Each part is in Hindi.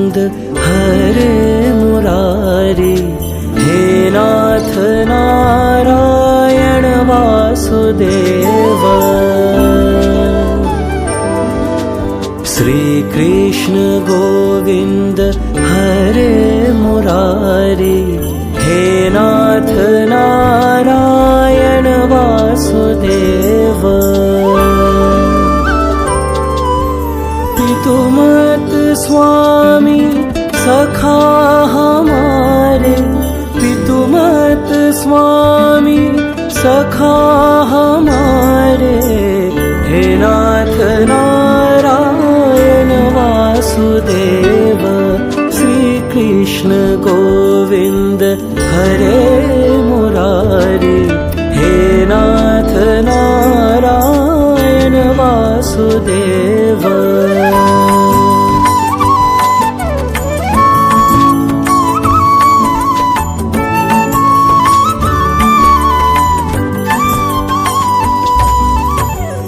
गोविंद हरे मुरारी, हे नाथ नारायण वासुदेव। श्री कृष्ण गोविंद हरे मुरारी, हे नाथ नारायण वासुदेव। पितुमत स्वामी सखा हमारे, पितुमत स्वामी सखा हमारे, हे नाथ नारायण वासुदेव। श्री कृष्ण गोविंद हरे मुरारी, हे नाथ नारायण वासुदेव।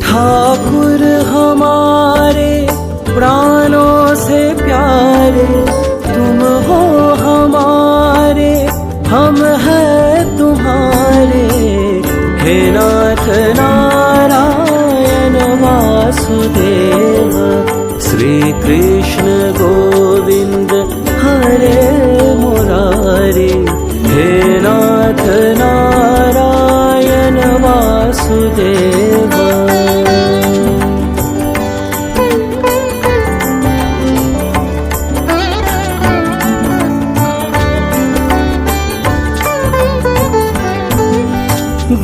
ठाकुर हमारे प्राणों से प्यारे, तुम हो हमारे हम हैं तुम्हारे, हे नाथ नारायण वासुदेव। श्री कृष्ण गोविंद हरे मुरारी, हे नाथ नारायण वासुदेव।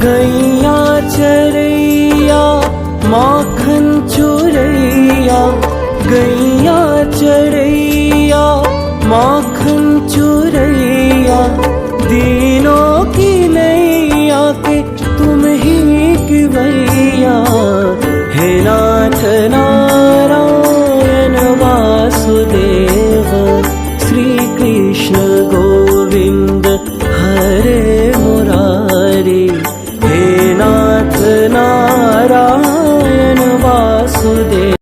गैया चरैया माखन चुरैया, गैया चरैया माखन